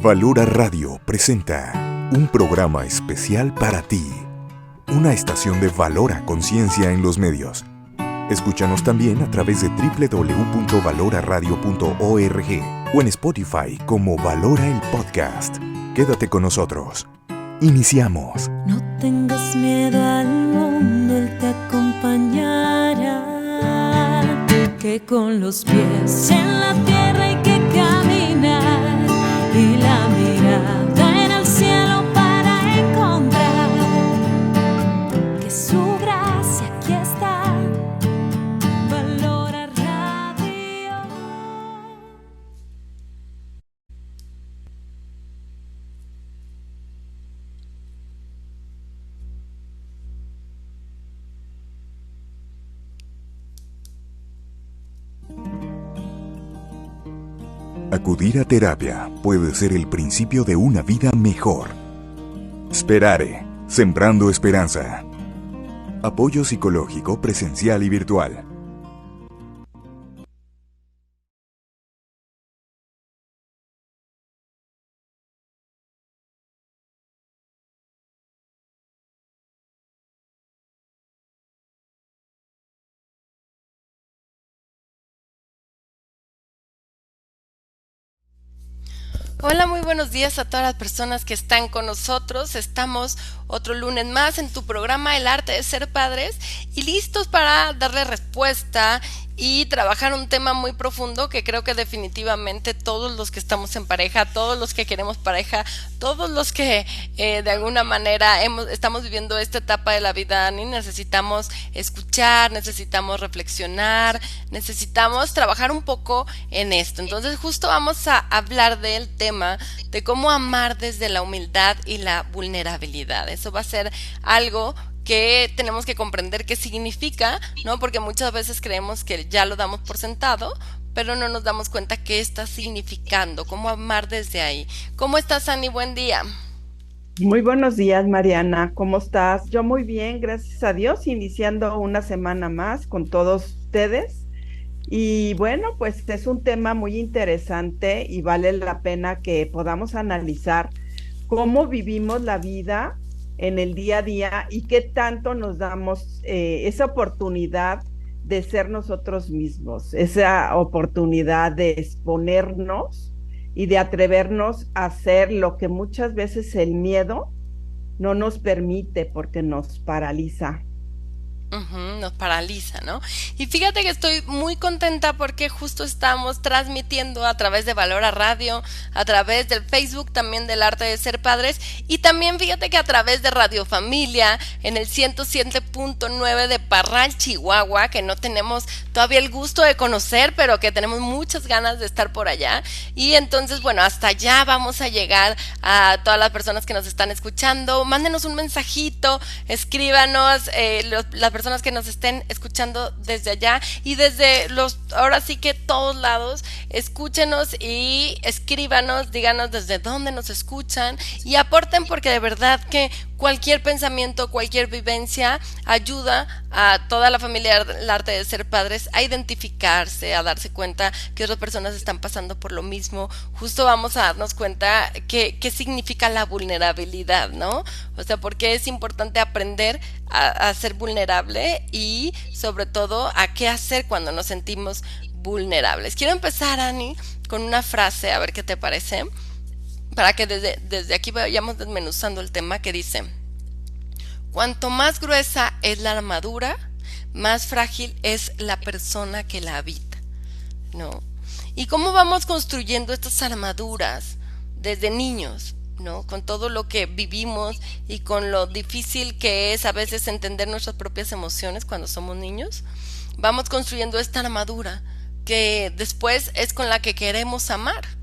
Valora Radio presenta un programa especial para ti, una estación de Valora Conciencia en los medios. Escúchanos también a través de www.valoraradio.org o en Spotify como Valora el Podcast. Quédate con nosotros. Iniciamos. No tengas miedo al mundo, Él te acompañará. Que con los pies en la tierra hay que caminar y la mirada en el cielo para encontrar que su gracia aquí está. Valora Radio. Acudir a terapia puede ser el principio de una vida mejor. Sperare, sembrando esperanza. Apoyo psicológico presencial y virtual. Hola, muy buenos días a todas las personas que están con nosotros. Estamos otro lunes más en tu programa El Arte de Ser Padres y listos para darle respuesta y trabajar un tema muy profundo que creo que definitivamente todos los que estamos en pareja, todos los que queremos pareja, todos los que de alguna manera estamos viviendo esta etapa de la vida, Ani, necesitamos escuchar, necesitamos reflexionar, necesitamos trabajar un poco en esto. Entonces justo vamos a hablar del tema de cómo amar desde la humildad y la vulnerabilidad. Eso va a ser algo que tenemos que comprender qué significa, ¿no? Porque muchas veces creemos que ya lo damos por sentado, pero no nos damos cuenta qué está significando, cómo amar desde ahí. ¿Cómo estás, Ani? Buen día. Muy buenos días, Mariana. ¿Cómo estás? Yo muy bien, gracias a Dios, iniciando una semana más con todos ustedes. Y bueno, pues es un tema muy interesante y vale la pena que podamos analizar cómo vivimos la vida en el día a día y qué tanto nos damos esa oportunidad de ser nosotros mismos, esa oportunidad de exponernos y de atrevernos a hacer lo que muchas veces el miedo no nos permite porque nos paraliza. Nos paraliza, ¿no? Y fíjate que estoy muy contenta porque justo estamos transmitiendo a través de Valora Radio, a través del Facebook también del Arte de Ser Padres y también fíjate que a través de Radio Familia en el 107.9 de Parral, Chihuahua, que no tenemos todavía el gusto de conocer, pero que tenemos muchas ganas de estar por allá. Y entonces, bueno, hasta allá vamos a llegar a todas las personas que nos están escuchando. Mándenos un mensajito, escríbanos, las personas que nos estén escuchando desde allá y desde ahora sí que todos lados, escúchenos y escríbanos, díganos desde dónde nos escuchan y aporten porque de verdad que cualquier pensamiento, cualquier vivencia ayuda a toda la familia del Arte de Ser Padres a identificarse, a darse cuenta que otras personas están pasando por lo mismo. Justo vamos a darnos cuenta qué significa la vulnerabilidad, ¿no? O sea, porque es importante aprender a ser vulnerable y sobre todo a qué hacer cuando nos sentimos vulnerables. Quiero empezar, Ani, con una frase, a ver qué te parece, para que desde aquí vayamos desmenuzando el tema que dice: cuanto más gruesa es la armadura, más frágil es la persona que la habita, ¿no? ¿Y cómo vamos construyendo estas armaduras desde niños, ¿no? Con todo lo que vivimos y con lo difícil que es a veces entender nuestras propias emociones cuando somos niños, vamos construyendo esta armadura que después es con la que queremos amar.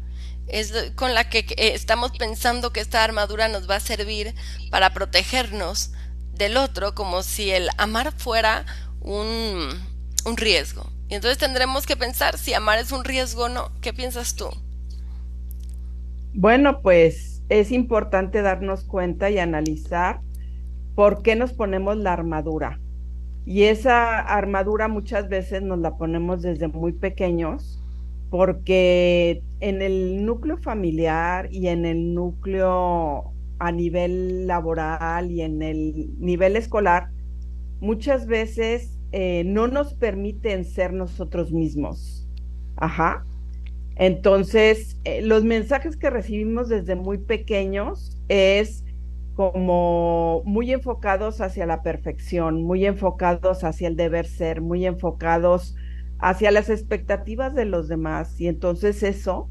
Es con la que estamos pensando que esta armadura nos va a servir para protegernos del otro, como si el amar fuera un riesgo. Y entonces tendremos que pensar si amar es un riesgo o no. ¿Qué piensas tú? Bueno, pues es importante darnos cuenta y analizar por qué nos ponemos la armadura. Y esa armadura muchas veces nos la ponemos desde muy pequeños porque en el núcleo familiar y en el núcleo a nivel laboral y en el nivel escolar, muchas veces no nos permiten ser nosotros mismos. Ajá. Entonces, los mensajes que recibimos desde muy pequeños es como muy enfocados hacia la perfección, muy enfocados hacia el deber ser, muy enfocados hacia las expectativas de los demás. Y entonces eso,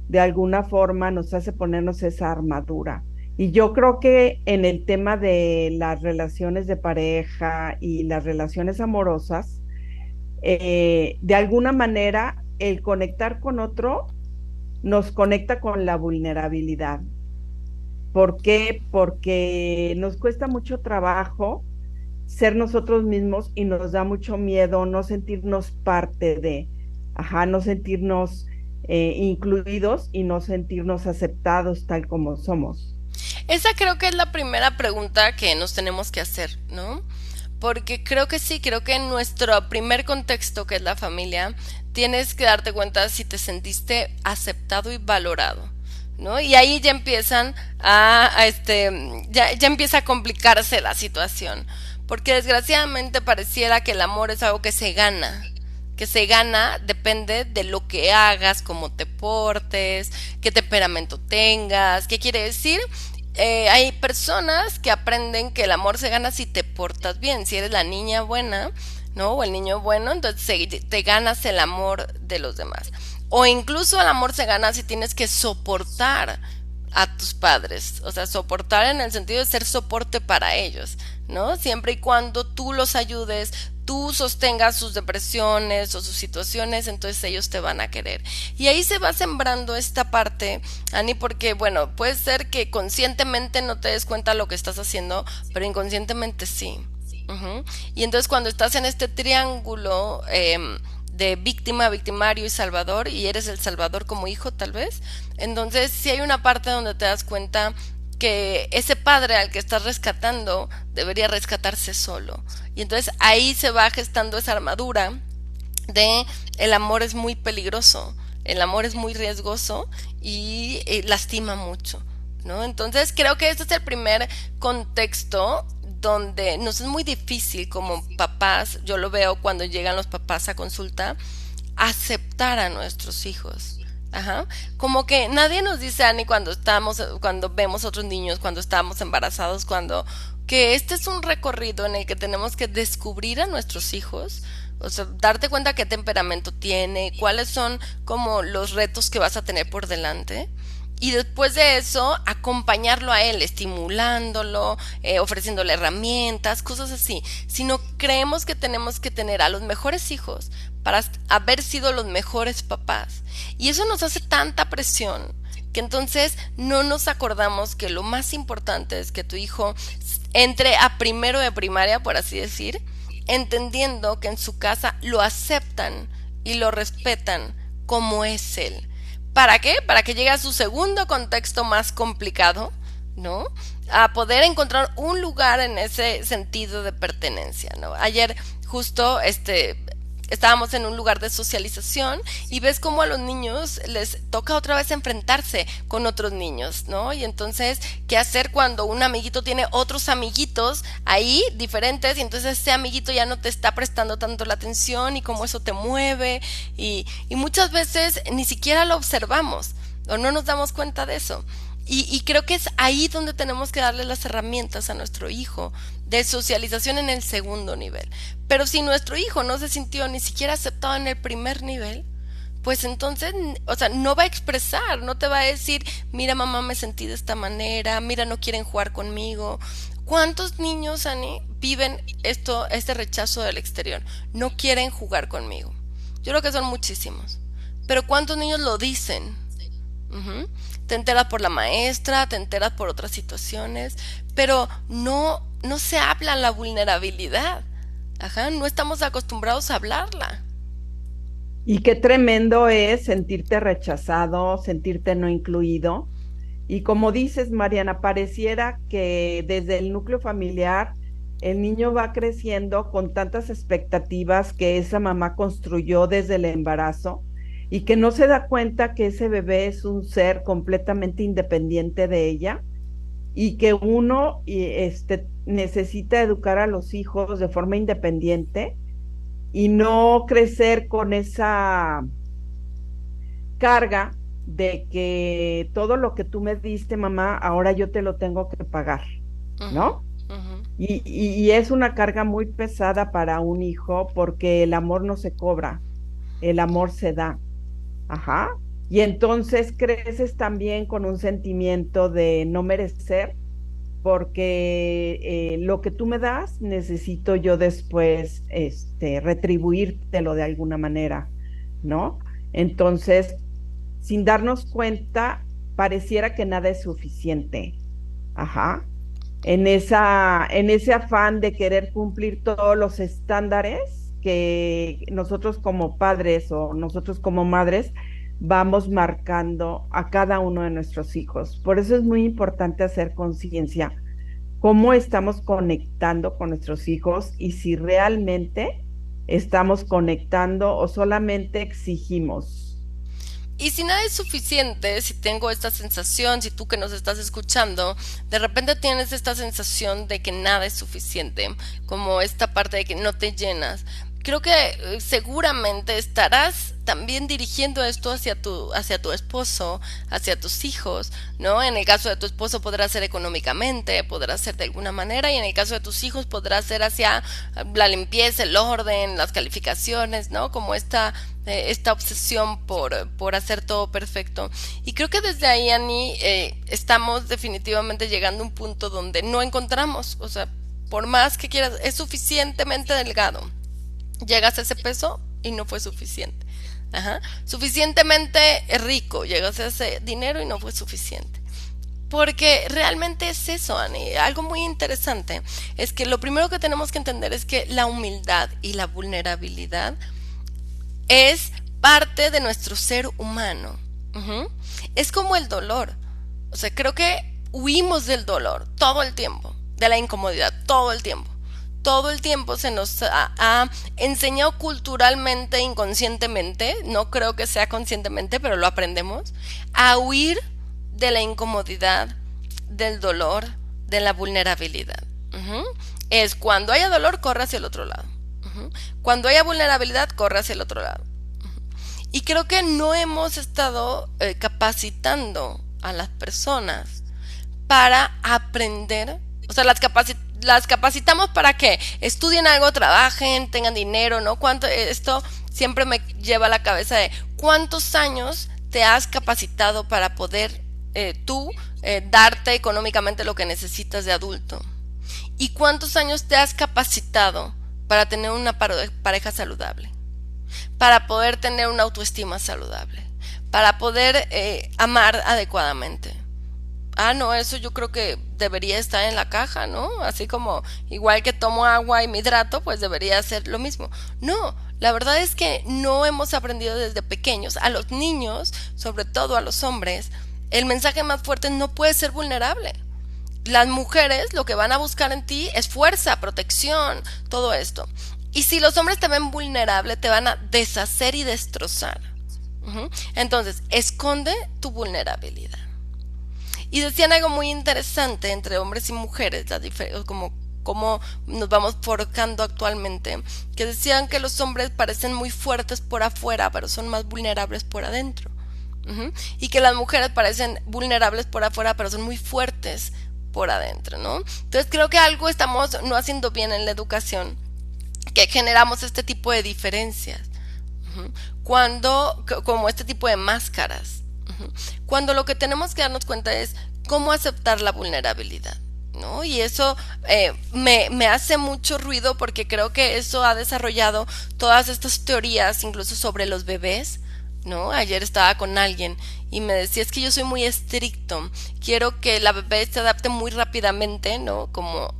de alguna forma, nos hace ponernos esa armadura. Y yo creo que en el tema de las relaciones de pareja y las relaciones amorosas, de alguna manera, el conectar con otro nos conecta con la vulnerabilidad. ¿Por qué? Porque nos cuesta mucho trabajo ser nosotros mismos y nos da mucho miedo no sentirnos parte de, ajá, no sentirnos incluidos y no sentirnos aceptados tal como somos. Esa creo que es la primera pregunta que nos tenemos que hacer, ¿no? Porque creo que sí, creo que en nuestro primer contexto, que es la familia, tienes que darte cuenta si te sentiste aceptado y valorado, ¿no? Y ahí ya empiezan ya empieza a complicarse la situación, porque desgraciadamente pareciera que el amor es algo que se gana depende de lo que hagas, cómo te portes, qué temperamento tengas, qué quiere decir. Hay personas que aprenden que el amor se gana si te portas bien, si eres la niña buena, ¿no? O el niño bueno, entonces te ganas el amor de los demás. O incluso el amor se gana si tienes que soportar a tus padres, o sea, soportar en el sentido de ser soporte para ellos, ¿no? Siempre y cuando tú los ayudes, tú sostengas sus depresiones o sus situaciones, entonces ellos te van a querer. Y ahí se va sembrando esta parte, Ani, porque, bueno, puede ser que conscientemente no te des cuenta de lo que estás haciendo, pero inconscientemente sí. Ujú. Y entonces cuando estás en este triángulo de víctima, victimario y salvador, y eres el salvador como hijo tal vez, entonces sí hay una parte donde te das cuenta que ese padre al que estás rescatando debería rescatarse solo. Y entonces ahí se va gestando esa armadura de el amor es muy peligroso, el amor es muy riesgoso y lastima mucho, ¿no? Entonces creo que este es el primer contexto donde nos es muy difícil como papás, yo lo veo cuando llegan los papás a consulta, aceptar a nuestros hijos. Ajá. Como que nadie nos dice, Ani, cuando estamos, cuando vemos otros niños, cuando estamos embarazados, cuando que este es un recorrido en el que tenemos que descubrir a nuestros hijos, o sea, darte cuenta qué temperamento tiene, cuáles son como los retos que vas a tener por delante. Y después de eso, acompañarlo a él, estimulándolo, ofreciéndole herramientas, cosas así. Si no creemos que tenemos que tener a los mejores hijos para haber sido los mejores papás. Y eso nos hace tanta presión que entonces no nos acordamos que lo más importante es que tu hijo entre a primero de primaria, por así decir, entendiendo que en su casa lo aceptan y lo respetan como es él. ¿Para qué? Para que llegue a su segundo contexto más complicado, ¿no? A poder encontrar un lugar en ese sentido de pertenencia, ¿no? Ayer justo estábamos en un lugar de socialización y ves cómo a los niños les toca otra vez enfrentarse con otros niños, ¿no? Y entonces, ¿qué hacer cuando un amiguito tiene otros amiguitos ahí diferentes y entonces ese amiguito ya no te está prestando tanto la atención y cómo eso te mueve y muchas veces ni siquiera lo observamos o no nos damos cuenta de eso? Y creo que es ahí donde tenemos que darle las herramientas a nuestro hijo de socialización en el segundo nivel. Pero si nuestro hijo no se sintió ni siquiera aceptado en el primer nivel, pues entonces, o sea, no va a expresar, no te va a decir, mira mamá, me sentí de esta manera, mira, no quieren jugar conmigo. ¿Cuántos niños, Ani, viven este rechazo del exterior? No quieren jugar conmigo. Yo creo que son muchísimos. Pero ¿cuántos niños lo dicen? Ujú. Te enteras por la maestra, te enteras por otras situaciones, pero no se habla la vulnerabilidad. Ajá, no estamos acostumbrados a hablarla. Y qué tremendo es sentirte rechazado, sentirte no incluido. Y como dices, Mariana, pareciera que desde el núcleo familiar el niño va creciendo con tantas expectativas que esa mamá construyó desde el embarazo y que no se da cuenta que ese bebé es un ser completamente independiente de ella y que uno necesita educar a los hijos de forma independiente y no crecer con esa carga de que todo lo que tú me diste, mamá, ahora yo te lo tengo que pagar, Ujú, ¿no? ujú. Y es una carga muy pesada para un hijo porque el amor no se cobra, el amor se da. Ajá. Y entonces creces también con un sentimiento de no merecer, porque lo que tú me das necesito yo después retribuírtelo de alguna manera, ¿no? Entonces, sin darnos cuenta, pareciera que nada es suficiente. Ajá. En ese afán de querer cumplir todos los estándares que nosotros como padres o nosotros como madres vamos marcando a cada uno de nuestros hijos. Por eso es muy importante hacer conciencia cómo estamos conectando con nuestros hijos y si realmente estamos conectando o solamente exigimos. Y si nada es suficiente, si tengo esta sensación, si tú que nos estás escuchando, de repente tienes esta sensación de que nada es suficiente, como esta parte de que no te llenas, creo que seguramente estarás también dirigiendo esto hacia tu esposo, hacia tus hijos, ¿no? En el caso de tu esposo podrá ser económicamente, podrá ser de alguna manera, y en el caso de tus hijos podrá ser hacia la limpieza, el orden, las calificaciones, ¿no? Como esta obsesión por hacer todo perfecto. Y creo que desde ahí, Ani, estamos definitivamente llegando a un punto donde no encontramos, o sea, por más que quieras, es suficientemente delgado. Llegas a ese peso y no fue suficiente. Ajá. Suficientemente rico, llegas a ese dinero y no fue suficiente. Porque realmente es eso, Ani. Algo muy interesante es que lo primero que tenemos que entender es que la humildad y la vulnerabilidad es parte de nuestro ser humano. Ujú. Es como el dolor. O sea, creo que huimos del dolor todo el tiempo, de la incomodidad todo el tiempo. Todo el tiempo se nos ha enseñado culturalmente, inconscientemente, no creo que sea conscientemente, pero lo aprendemos, a huir de la incomodidad, del dolor, de la vulnerabilidad. Ujú. Es cuando haya dolor, corre hacia el otro lado. Ujú. Cuando haya vulnerabilidad, corre hacia el otro lado. Y creo que no hemos estado capacitando a las personas para aprender, o sea, las capacitamos para que estudien algo, trabajen, tengan dinero, ¿no? Esto siempre me lleva a la cabeza de cuántos años te has capacitado para poder tú darte económicamente lo que necesitas de adulto. ¿Y cuántos años te has capacitado para tener una pareja saludable? Para poder tener una autoestima saludable, para poder amar adecuadamente. Ah, no, eso yo creo que debería estar en la caja, ¿no? Así como igual que tomo agua y me hidrato, pues debería ser lo mismo. No, la verdad es que no hemos aprendido desde pequeños. A los niños, sobre todo a los hombres, el mensaje más fuerte no puede ser vulnerable. Las mujeres lo que van a buscar en ti es fuerza, protección, todo esto. Y si los hombres te ven vulnerable, te van a deshacer y destrozar. Ujú. Entonces, esconde tu vulnerabilidad. Y decían algo muy interesante entre hombres y mujeres, como nos vamos forjando actualmente, que decían que los hombres parecen muy fuertes por afuera, pero son más vulnerables por adentro. Ujú. Y que las mujeres parecen vulnerables por afuera, pero son muy fuertes por adentro, ¿no? Entonces creo que algo estamos no haciendo bien en la educación, que generamos este tipo de diferencias. Ujú. Como este tipo de máscaras. Ujú. Cuando lo que tenemos que darnos cuenta es cómo aceptar la vulnerabilidad, ¿no? Y eso me hace mucho ruido porque creo que eso ha desarrollado todas estas teorías, incluso sobre los bebés, ¿no? Ayer estaba con alguien y me decía, es que yo soy muy estricto, quiero que la bebé se adapte muy rápidamente, ¿no? Como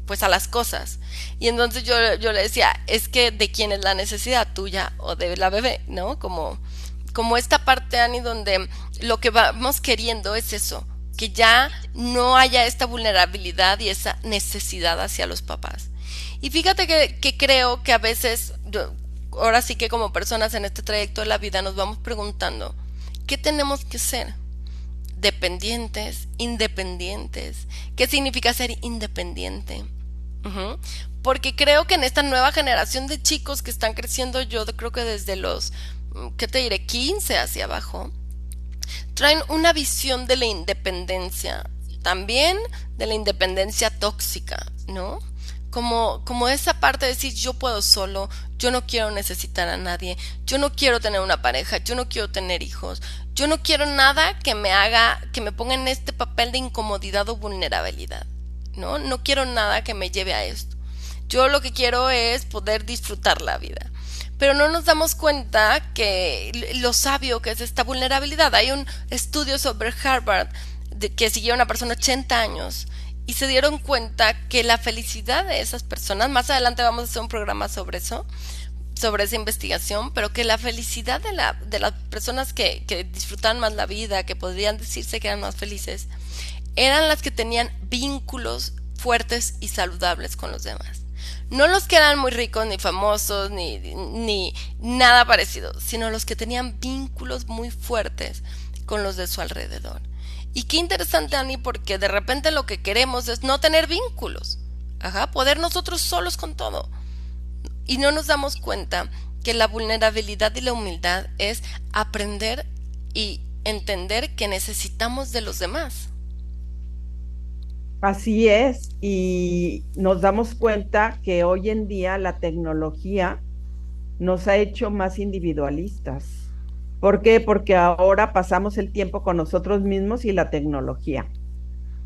pues a las cosas. Y entonces yo le decía, es que ¿de quién es la necesidad? ¿Tuya o de la bebé? ¿No? Como esta parte, Ani, donde lo que vamos queriendo es eso, que ya no haya esta vulnerabilidad y esa necesidad hacia los papás. Y fíjate que creo que a veces, ahora sí que como personas en este trayecto de la vida nos vamos preguntando, ¿qué tenemos que ser? Dependientes, independientes. ¿Qué significa ser independiente? Ujú. Porque creo que en esta nueva generación de chicos que están creciendo, yo creo que desde los, ¿qué te diré? 15 hacia abajo, traen una visión de la independencia, también de la independencia tóxica, ¿no? Como esa parte de decir yo puedo solo, yo no quiero necesitar a nadie, yo no quiero tener una pareja, yo no quiero tener hijos, yo no quiero nada que me haga, que me ponga en este papel de incomodidad o vulnerabilidad, ¿no? No quiero nada que me lleve a esto. Yo lo que quiero es poder disfrutar la vida. Pero no nos damos cuenta que lo sabio que es esta vulnerabilidad. Hay un estudio sobre Harvard que siguió a una persona 80 años y se dieron cuenta que la felicidad de esas personas, más adelante vamos a hacer un programa sobre eso, sobre esa investigación, pero que la felicidad de las personas que disfrutan más la vida, que podrían decirse que eran más felices, eran las que tenían vínculos fuertes y saludables con los demás. No los que eran muy ricos, ni famosos, ni nada parecido, sino los que tenían vínculos muy fuertes con los de su alrededor. Y qué interesante, Ani, porque de repente lo que queremos es no tener vínculos. Poder nosotros solos con todo. Y no nos damos cuenta que la vulnerabilidad y la humildad es aprender y entender que necesitamos de los demás. Así es, y nos damos cuenta que hoy en día la tecnología nos ha hecho más individualistas. ¿Por qué? Porque ahora pasamos el tiempo con nosotros mismos y la tecnología.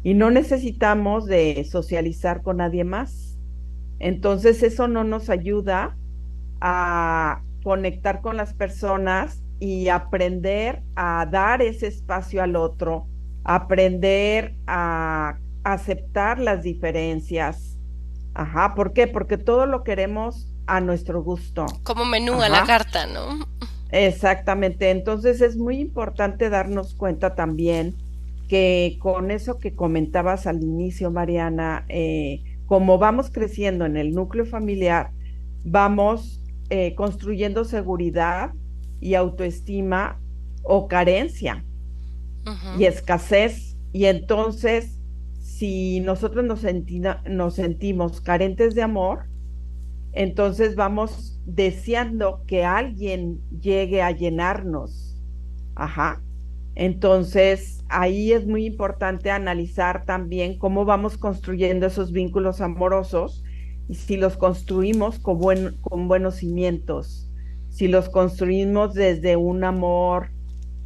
Y no necesitamos de socializar con nadie más. Entonces eso no nos ayuda a conectar con las personas y aprender a dar ese espacio al otro, aprender a aceptar las diferencias. ¿Por qué? Porque todo lo queremos a nuestro gusto. Como menú a la carta, ¿no? Exactamente. Entonces es muy importante darnos cuenta también que con eso que comentabas al inicio, Mariana, como vamos creciendo en el núcleo familiar, vamos construyendo seguridad y autoestima o carencia y escasez. Y entonces, si nosotros nos sentimos carentes de amor, entonces vamos deseando que alguien llegue a llenarnos. Entonces, ahí es muy importante analizar también cómo vamos construyendo esos vínculos amorosos y si los construimos con buenos cimientos, si los construimos desde un amor,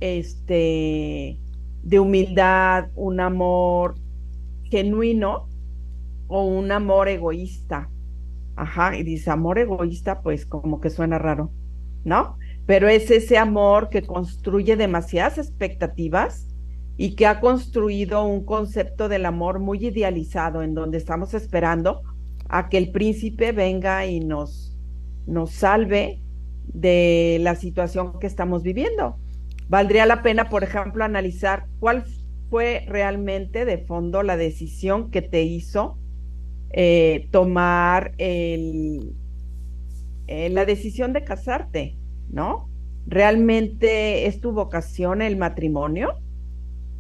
de humildad, un amor genuino o un amor egoísta. Y dice amor egoísta, pues como que suena raro, ¿no? Pero es ese amor que construye demasiadas expectativas y que ha construido un concepto del amor muy idealizado, en donde estamos esperando a que el príncipe venga y nos salve de la situación que estamos viviendo. Valdría la pena, por ejemplo, analizar cuál fue realmente de fondo la decisión que te hizo tomar la decisión de casarte, ¿no? ¿Realmente es tu vocación el matrimonio?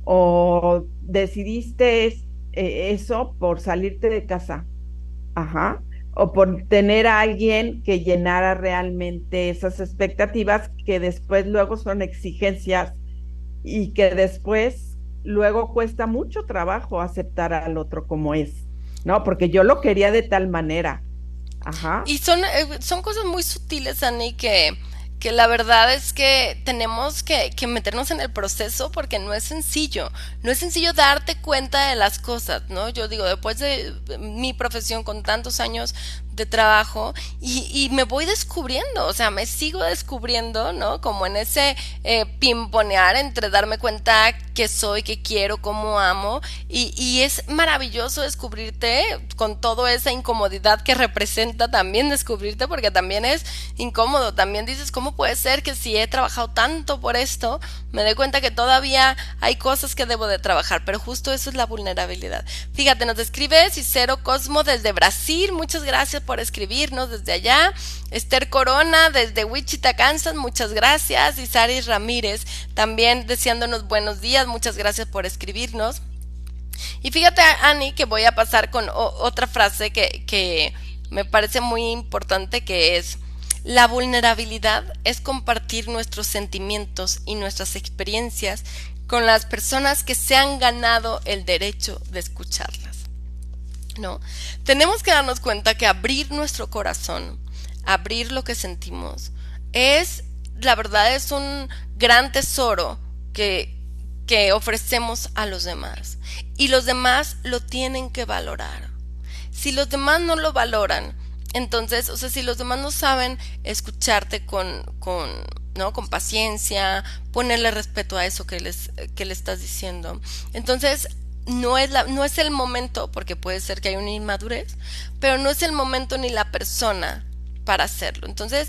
¿O decidiste eso por salirte de casa? O por tener a alguien que llenara realmente esas expectativas que después luego son exigencias y que después luego cuesta mucho trabajo aceptar al otro como es, ¿no? Porque yo lo quería de tal manera. Y son cosas muy sutiles, Ani, que la verdad es que tenemos que meternos en el proceso porque no es sencillo. No es sencillo darte cuenta de las cosas, ¿no? Yo digo, después de mi profesión con tantos años de trabajo y me voy descubriendo, o sea, me sigo descubriendo, ¿no? Como en ese pimponear entre darme cuenta qué soy, qué quiero, cómo amo y es maravilloso descubrirte con toda esa incomodidad que representa también descubrirte porque también es incómodo, también dices, ¿cómo puede ser que si he trabajado tanto por esto, me doy cuenta que todavía hay cosas que debo de trabajar? Pero justo eso es la vulnerabilidad. Fíjate, nos escribe Cicero Cosmo desde Brasil, muchas gracias por escribirnos desde allá. Esther Corona desde Wichita, Kansas, muchas gracias. Y Saris Ramírez también deseándonos buenos días, muchas gracias por escribirnos. Y fíjate, Ani, que voy a pasar con otra frase que me parece muy importante, que es: la vulnerabilidad es compartir nuestros sentimientos y nuestras experiencias con las personas que se han ganado el derecho de escucharlas, ¿no? Tenemos que darnos cuenta que abrir nuestro corazón, abrir lo que sentimos, la verdad es un gran tesoro que ofrecemos a los demás. Y los demás lo tienen que valorar. Si los demás no lo valoran, entonces, si los demás no saben escucharte ¿no? con paciencia, ponerle respeto a eso que le estás diciendo, entonces no es el momento, porque puede ser que haya una inmadurez, pero no es el momento ni la persona para hacerlo. Entonces,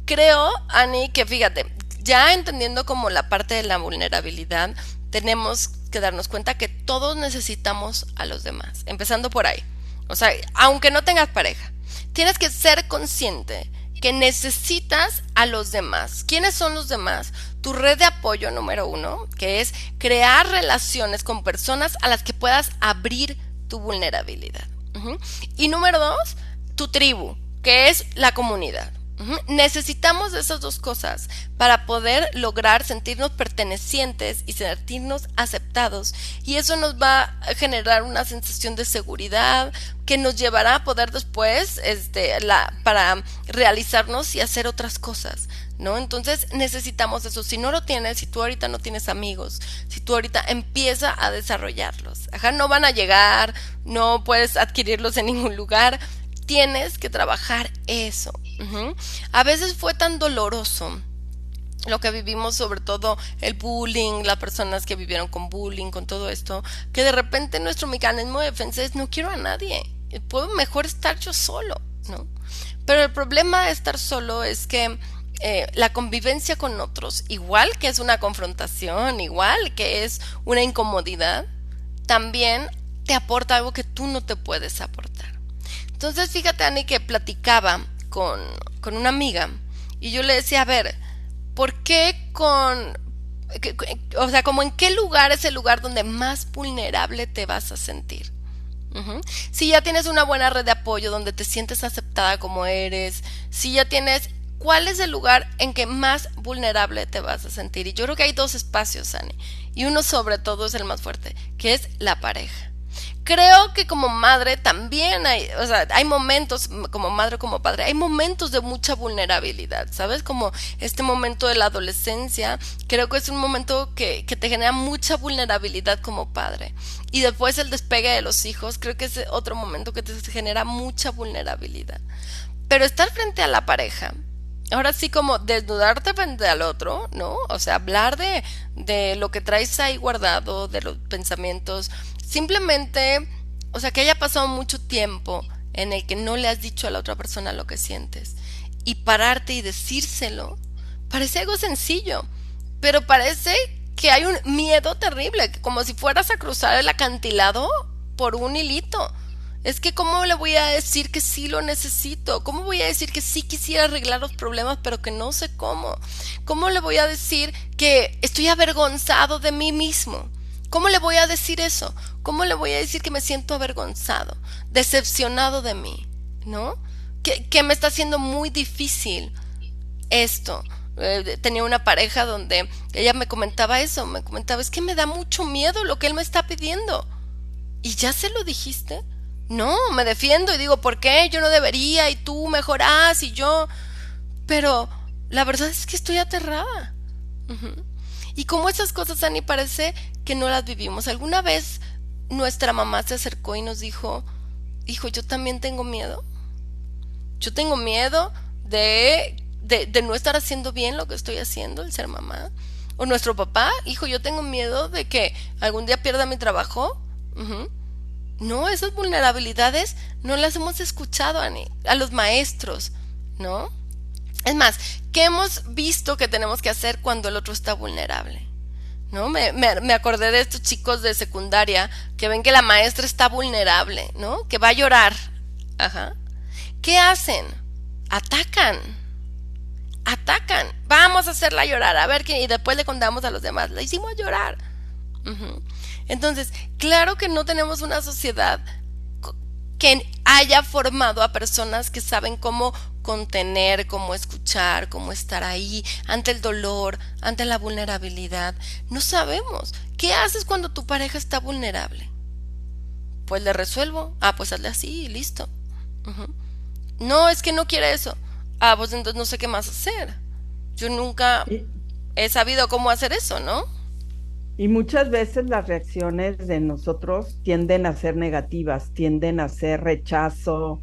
creo, Ani, que fíjate, ya entendiendo como la parte de la vulnerabilidad, tenemos que darnos cuenta que todos necesitamos a los demás, empezando por ahí. Aunque no tengas pareja, tienes que ser consciente que necesitas a los demás. ¿Quiénes son los demás? Tu red de apoyo número 1, que es crear relaciones con personas a las que puedas abrir tu vulnerabilidad. Y número 2, tu tribu, que es la comunidad. Necesitamos de esas dos cosas para poder lograr sentirnos pertenecientes y sentirnos aceptados, y eso nos va a generar una sensación de seguridad que nos llevará a poder después para realizarnos y hacer otras cosas, ¿no? Entonces necesitamos eso. Si no lo tienes, si tú ahorita no tienes amigos, si tú ahorita empieza a desarrollarlos, no van a llegar, no puedes adquirirlos en ningún lugar. Tienes que trabajar eso. A veces fue tan doloroso lo que vivimos, sobre todo el bullying, las personas que vivieron con bullying, con todo esto, que de repente nuestro mecanismo de defensa es: no quiero a nadie, puedo mejor estar yo solo, ¿no? Pero el problema de estar solo es que la convivencia con otros, igual que es una confrontación, igual que es una incomodidad, también te aporta algo que tú no te puedes aportar. Entonces, fíjate, Ani, que platicaba con una amiga y yo le decía: a ver, ¿por qué como en qué lugar es el lugar donde más vulnerable te vas a sentir? Si ya tienes una buena red de apoyo donde te sientes aceptada como eres, si ya tienes, ¿cuál es el lugar en que más vulnerable te vas a sentir? Y yo creo que hay dos espacios, Ani, y uno sobre todo es el más fuerte, que es la pareja. Creo que como madre también hay momentos, como madre o como padre, hay momentos de mucha vulnerabilidad, ¿sabes? Como este momento de la adolescencia, creo que es un momento que te genera mucha vulnerabilidad como padre. Y después el despegue de los hijos, creo que es otro momento que te genera mucha vulnerabilidad. Pero estar frente a la pareja, ahora sí, como desnudarte frente al otro, ¿no? Hablar de lo que traes ahí guardado, de los pensamientos. Simplemente, que haya pasado mucho tiempo en el que no le has dicho a la otra persona lo que sientes, y pararte y decírselo, parece algo sencillo, pero parece que hay un miedo terrible, como si fueras a cruzar el acantilado por un hilito. Es que ¿cómo le voy a decir que sí lo necesito? ¿Cómo voy a decir que sí quisiera arreglar los problemas pero que no sé cómo? ¿Cómo le voy a decir que estoy avergonzado de mí mismo? ¿Cómo le voy a decir eso? ¿Cómo le voy a decir que me siento avergonzado, decepcionado de mí, ¿no? Que me está haciendo muy difícil esto. Tenía una pareja donde ella me comentaba eso, es que me da mucho miedo lo que él me está pidiendo. ¿Y ya se lo dijiste? No, me defiendo y digo: ¿por qué? Yo no debería, y tú mejorás, y yo... Pero la verdad es que estoy aterrada. Y como esas cosas, Ani, parece que no las vivimos. Alguna vez nuestra mamá se acercó y nos dijo: hijo, yo también tengo miedo. Yo tengo miedo de no estar haciendo bien lo que estoy haciendo, el ser mamá. O nuestro papá: hijo, yo tengo miedo de que algún día pierda mi trabajo. No, esas vulnerabilidades no las hemos escuchado, Ani, a los maestros, ¿no? Es más, ¿qué hemos visto que tenemos que hacer cuando el otro está vulnerable? ¿No? Me acordé de estos chicos de secundaria que ven que la maestra está vulnerable, ¿no? Que va a llorar. ¿qué hacen? Atacan. Vamos a hacerla llorar, a ver qué, y después le contamos a los demás, la hicimos llorar. Entonces, claro que no tenemos una sociedad que haya formado a personas que saben cómo contener, cómo escuchar, cómo estar ahí ante el dolor, ante la vulnerabilidad. No sabemos. ¿Qué haces cuando tu pareja está vulnerable? Pues le resuelvo. Pues hazle así y listo. No, es que no quiere eso. Pues entonces no sé qué más hacer. Yo nunca Y, he sabido cómo hacer eso, ¿no? y muchas veces las reacciones de nosotros tienden a ser negativas, tienden a ser rechazo,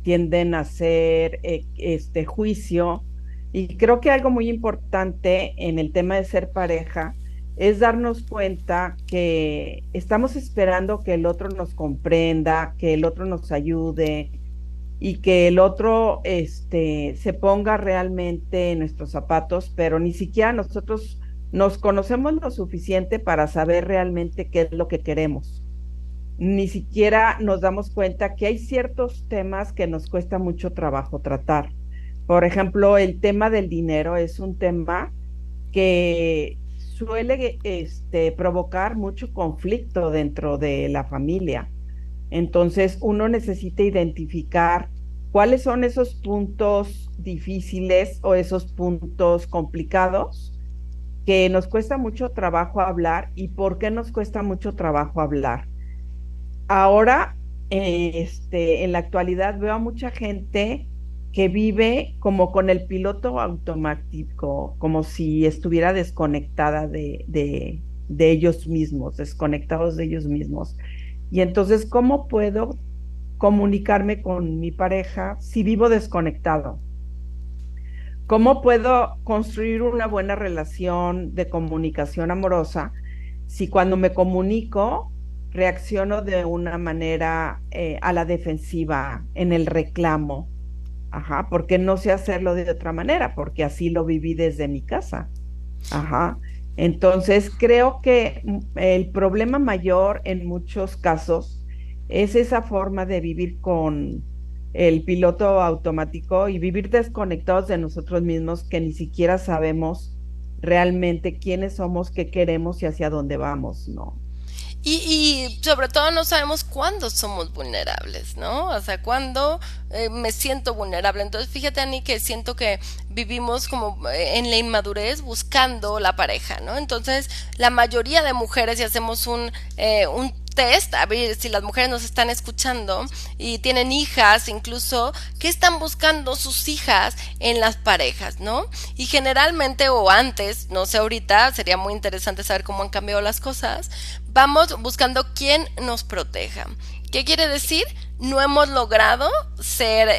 tienden a ser juicio. Y creo que algo muy importante en el tema de ser pareja es darnos cuenta que estamos esperando que el otro nos comprenda, que el otro nos ayude y que el otro se ponga realmente en nuestros zapatos, pero ni siquiera nosotros nos conocemos lo suficiente para saber realmente qué es lo que queremos. Ni siquiera nos damos cuenta que hay ciertos temas que nos cuesta mucho trabajo tratar. Por ejemplo, el tema del dinero es un tema que suele provocar mucho conflicto dentro de la familia. Entonces, uno necesita identificar cuáles son esos puntos difíciles o esos puntos complicados que nos cuesta mucho trabajo hablar y por qué nos cuesta mucho trabajo hablar. Ahora, en la actualidad veo a mucha gente que vive como con el piloto automático, como si estuviera desconectada de ellos mismos, desconectados de ellos mismos. Y entonces, ¿cómo puedo comunicarme con mi pareja si vivo desconectado? ¿Cómo puedo construir una buena relación de comunicación amorosa si cuando me comunico reacciono de una manera a la defensiva, en el reclamo? Ajá, porque no sé hacerlo de otra manera, porque así lo viví desde mi casa. Ajá. Entonces, creo que el problema mayor en muchos casos es esa forma de vivir con el piloto automático y vivir desconectados de nosotros mismos, que ni siquiera sabemos realmente quiénes somos, qué queremos y hacia dónde vamos, ¿no? Y sobre todo no sabemos cuándo somos vulnerables, ¿no? O sea, cuándo me siento vulnerable. Entonces, fíjate, Ani, que siento que vivimos como en la inmadurez buscando la pareja, ¿no? Entonces, la mayoría de mujeres, y hacemos un test, a ver si las mujeres nos están escuchando y tienen hijas incluso, ¿qué están buscando sus hijas en las parejas, no? Y generalmente, o antes, no sé ahorita, sería muy interesante saber cómo han cambiado las cosas, vamos buscando quién nos proteja. ¿Qué quiere decir? No hemos logrado ser,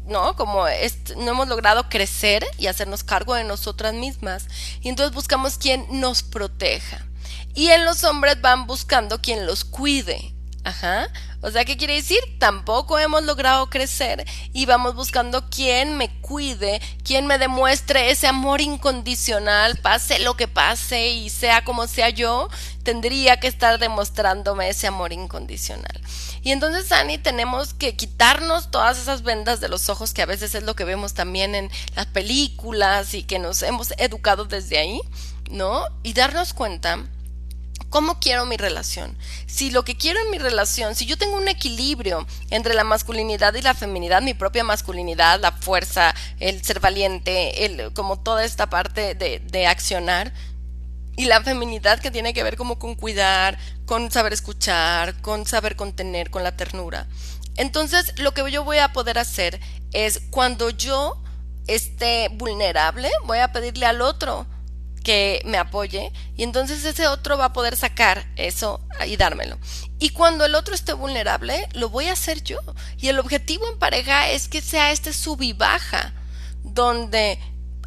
no, no hemos logrado crecer y hacernos cargo de nosotras mismas. Y entonces buscamos quién nos proteja. Y en los hombres van buscando quien los cuide. Ajá. O sea, ¿qué quiere decir? Tampoco hemos logrado crecer y vamos buscando quien me cuide, quien me demuestre ese amor incondicional, pase lo que pase y sea como sea yo, tendría que estar demostrándome ese amor incondicional. Y entonces, Ani, tenemos que quitarnos todas esas vendas de los ojos, que a veces es lo que vemos también en las películas y que nos hemos educado desde ahí, ¿no? Y darnos cuenta ¿cómo quiero mi relación? Si lo que quiero en mi relación, si yo tengo un equilibrio entre la masculinidad y la feminidad, mi propia masculinidad, la fuerza, el ser valiente, como toda esta parte de accionar, y la feminidad que tiene que ver como con cuidar, con saber escuchar, con saber contener, con la ternura. Entonces, lo que yo voy a poder hacer es, cuando yo esté vulnerable, voy a pedirle al otro que me apoye, y entonces ese otro va a poder sacar eso y dármelo. Y cuando el otro esté vulnerable, lo voy a hacer yo. Y el objetivo en pareja es que sea sub y baja, donde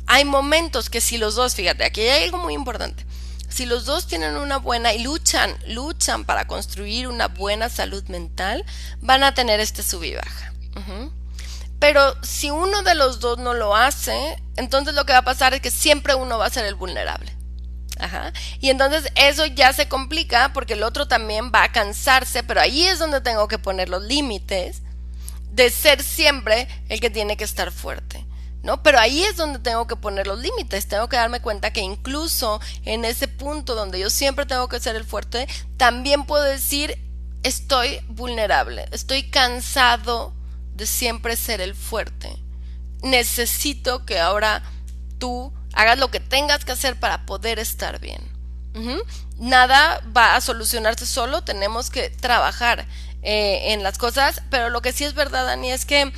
hay momentos que si los dos, fíjate, aquí hay algo muy importante, si los dos tienen una buena y luchan para construir una buena salud mental, van a tener sub y baja. Pero si uno de los dos no lo hace, entonces lo que va a pasar es que siempre uno va a ser el vulnerable. Ajá. Y entonces eso ya se complica porque el otro también va a cansarse, pero ahí es donde tengo que poner los límites de ser siempre el que tiene que estar fuerte, ¿no? Pero ahí es donde tengo que poner los límites, tengo que darme cuenta que incluso en ese punto donde yo siempre tengo que ser el fuerte, también puedo decir, estoy vulnerable, estoy cansado de siempre ser el fuerte. Necesito que ahora tú hagas lo que tengas que hacer para poder estar bien. Nada va a solucionarse solo, tenemos que trabajar en las cosas, pero lo que sí es verdad, Dani, es que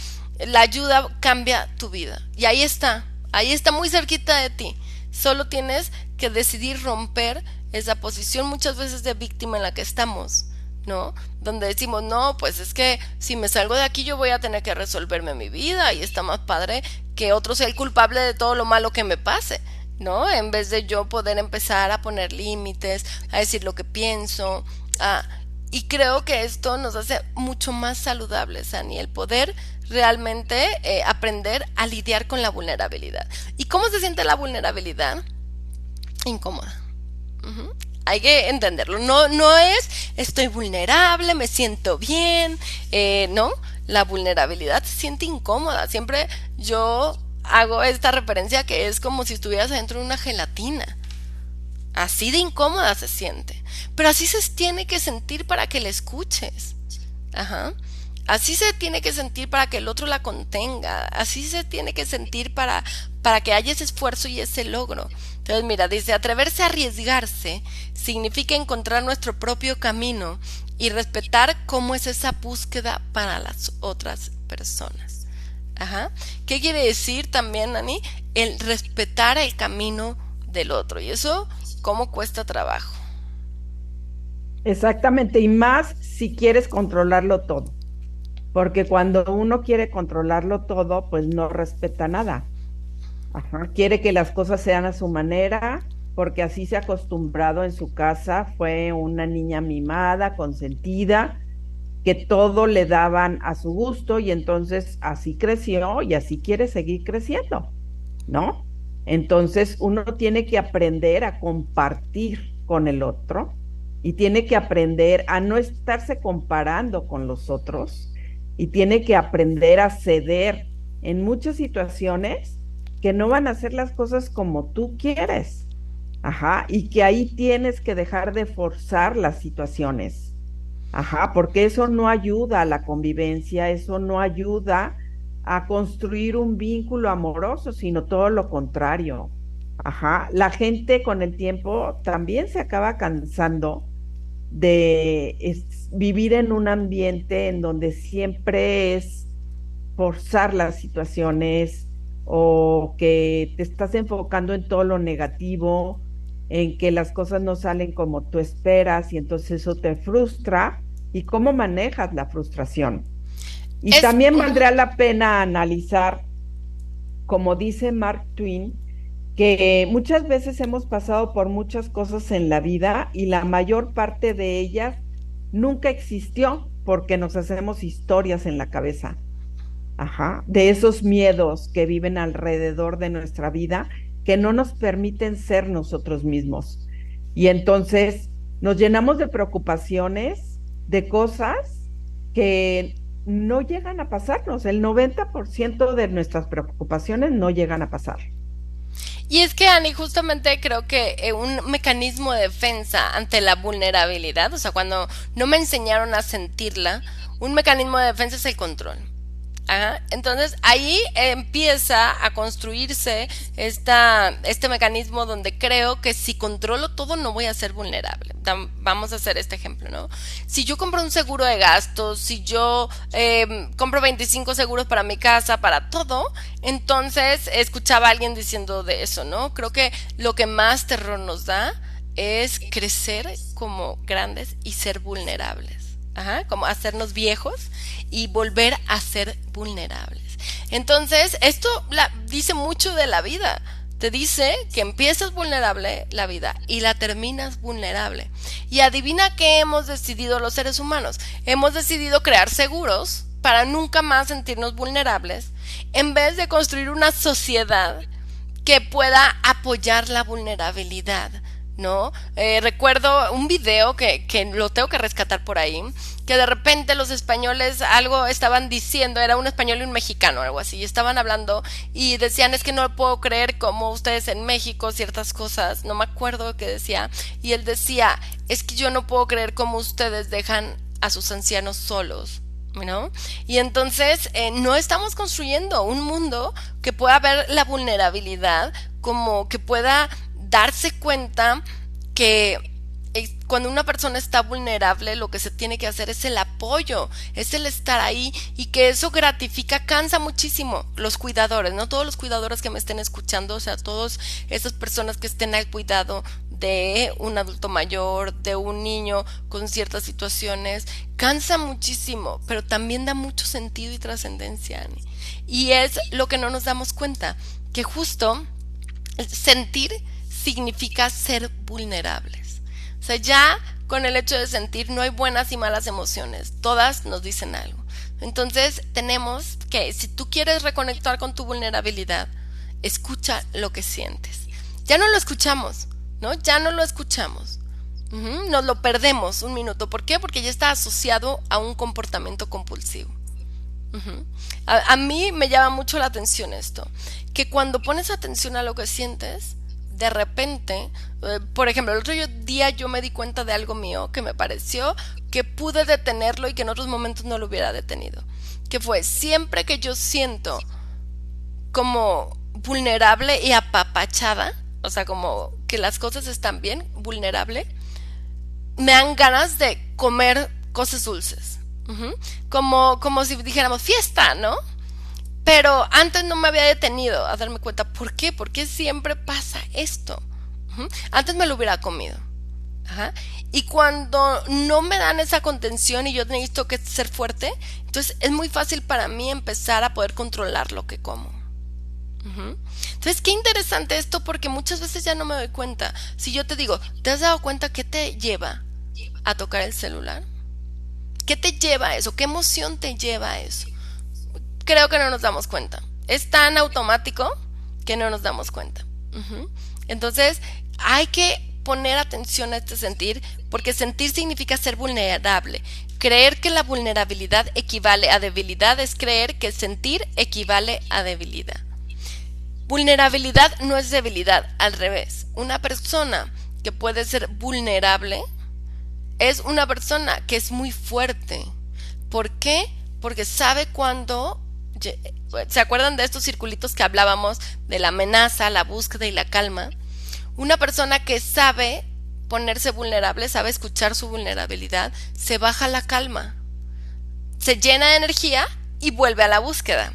la ayuda cambia tu vida. Y ahí está muy cerquita de ti. Solo tienes que decidir romper esa posición muchas veces de víctima en la que estamos, ¿no? Donde decimos, no, pues es que si me salgo de aquí yo voy a tener que resolverme mi vida y está más padre que otro sea el culpable de todo lo malo que me pase, ¿no? En vez de yo poder empezar a poner límites, a decir lo que pienso, y creo que esto nos hace mucho más saludables, Ani, el poder realmente aprender a lidiar con la vulnerabilidad. ¿Y cómo se siente la vulnerabilidad? Incómoda. Hay que entenderlo. No es estoy vulnerable, me siento bien, no. La vulnerabilidad se siente incómoda. Siempre yo hago esta referencia que es como si estuvieras dentro de una gelatina. Así de incómoda se siente. Pero así se tiene que sentir para que la escuches. Así se tiene que sentir para que el otro la contenga. Así se tiene que sentir para que haya ese esfuerzo y ese logro. Entonces, mira, dice, atreverse a arriesgarse significa encontrar nuestro propio camino y respetar cómo es esa búsqueda para las otras personas. ¿Qué quiere decir también, Ani? El respetar el camino del otro. Y eso, ¿cómo cuesta trabajo? Exactamente, y más si quieres controlarlo todo, porque cuando uno quiere controlarlo todo, pues no respeta nada. Quiere que las cosas sean a su manera, porque así se ha acostumbrado en su casa, fue una niña mimada, consentida, que todo le daban a su gusto y entonces así creció y así quiere seguir creciendo, ¿no? Entonces uno tiene que aprender a compartir con el otro y tiene que aprender a no estarse comparando con los otros y tiene que aprender a ceder en muchas situaciones que no van a hacer las cosas como tú quieres. Y que ahí tienes que dejar de forzar las situaciones. Porque eso no ayuda a la convivencia, eso no ayuda a construir un vínculo amoroso, sino todo lo contrario. La gente con el tiempo también se acaba cansando de vivir en un ambiente en donde siempre es forzar las situaciones o que te estás enfocando en todo lo negativo, en que las cosas no salen como tú esperas y entonces eso te frustra. ¿Y cómo manejas la frustración? Y también valdría la pena analizar, como dice Mark Twain, que muchas veces hemos pasado por muchas cosas en la vida y la mayor parte de ellas nunca existió porque nos hacemos historias en la cabeza. De esos miedos que viven alrededor de nuestra vida que no nos permiten ser nosotros mismos. Y entonces nos llenamos de preocupaciones, de cosas que no llegan a pasarnos. El 90% de nuestras preocupaciones no llegan a pasar. Y es que, Ani, justamente creo que un mecanismo de defensa ante la vulnerabilidad, o sea, cuando no me enseñaron a sentirla, un mecanismo de defensa es el control. Entonces ahí empieza a construirse este mecanismo donde creo que si controlo todo no voy a ser vulnerable. Vamos a hacer este ejemplo, ¿no? Si yo compro un seguro de gastos, si yo compro 25 seguros para mi casa, para todo, entonces escuchaba a alguien diciendo de eso, ¿no? Creo que lo que más terror nos da es crecer como grandes y ser vulnerables. Como hacernos viejos y volver a ser vulnerables. Entonces, esto dice mucho de la vida. Te dice que empiezas vulnerable la vida y la terminas vulnerable. Y adivina qué hemos decidido los seres humanos. Hemos decidido crear seguros para nunca más sentirnos vulnerables, en vez de construir una sociedad que pueda apoyar la vulnerabilidad, ¿no? Recuerdo un video que lo tengo que rescatar por ahí, que de repente los españoles algo estaban diciendo, era un español y un mexicano, algo así, y estaban hablando y decían, es que no puedo creer como ustedes en México ciertas cosas, no me acuerdo qué decía, y él decía, es que yo no puedo creer cómo ustedes dejan a sus ancianos solos, ¿no? Y entonces no estamos construyendo un mundo que pueda ver la vulnerabilidad, como que pueda darse cuenta que cuando una persona está vulnerable lo que se tiene que hacer es el apoyo, es el estar ahí, y que eso gratifica, cansa muchísimo. Los cuidadores, no todos los cuidadores que me estén escuchando, o sea, todas esas personas que estén al cuidado de un adulto mayor, de un niño con ciertas situaciones, cansa muchísimo, pero también da mucho sentido y trascendencia, Ani. Y es lo que no nos damos cuenta, que justo sentir significa ser vulnerables. O sea, ya con el hecho de sentir no hay buenas y malas emociones, todas nos dicen algo. Entonces tenemos que, si tú quieres reconectar con tu vulnerabilidad, escucha lo que sientes. Ya no lo escuchamos, ¿no? Ya no lo escuchamos. Nos lo perdemos un minuto. ¿Por qué? Porque ya está asociado a un comportamiento compulsivo. A mí me llama mucho la atención esto, que cuando pones atención a lo que sientes, de repente, por ejemplo, el otro día yo me di cuenta de algo mío que me pareció que pude detenerlo y que en otros momentos no lo hubiera detenido, que fue siempre que yo siento como vulnerable y apapachada, o sea, como que las cosas están bien, vulnerable, me dan ganas de comer cosas dulces. Como si dijéramos fiesta, ¿no? Pero antes no me había detenido a darme cuenta. ¿Por qué? ¿Por qué siempre pasa esto? Antes me lo hubiera comido. Ajá. Y cuando no me dan esa contención y yo necesito que ser fuerte, entonces es muy fácil para mí empezar a poder controlar lo que como. Entonces, qué interesante esto, porque muchas veces ya no me doy cuenta. Si yo te digo, ¿te has dado cuenta qué te lleva a tocar el celular? ¿Qué te lleva a eso? ¿Qué emoción te lleva a eso? Creo que no nos damos cuenta. Es tan automático que no nos damos cuenta. Entonces, hay que poner atención a este sentir, porque sentir significa ser vulnerable. Creer que la vulnerabilidad equivale a debilidad es creer que sentir equivale a debilidad. Vulnerabilidad no es debilidad, al revés. Una persona que puede ser vulnerable es una persona que es muy fuerte. ¿Por qué? Porque sabe cuándo. ¿Se acuerdan de estos circulitos que hablábamos de la amenaza, la búsqueda y la calma? Una persona que sabe ponerse vulnerable, sabe escuchar su vulnerabilidad, se baja la calma, se llena de energía y vuelve a la búsqueda.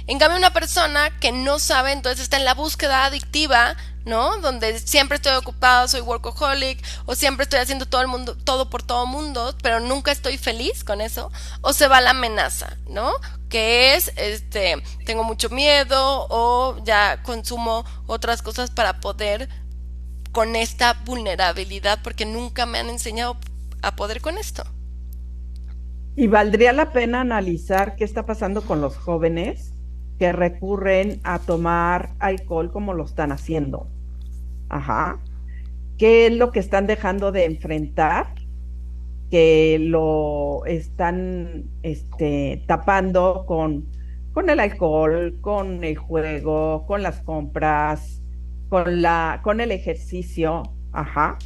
En cambio, una persona que no sabe, entonces está en la búsqueda adictiva, ¿no? Donde siempre estoy ocupado, soy workaholic, o siempre estoy haciendo todo por todo mundo, pero nunca estoy feliz con eso, o se va a la amenaza, ¿no? Que es, tengo mucho miedo, o ya consumo otras cosas para poder con esta vulnerabilidad, porque nunca me han enseñado a poder con esto. Y valdría la pena analizar qué está pasando con los jóvenes que recurren a tomar alcohol como lo están haciendo. Ajá. ¿Qué es lo que están dejando de enfrentar? Que lo están tapando con el alcohol, con el juego, con las compras, con el ejercicio. Ajá.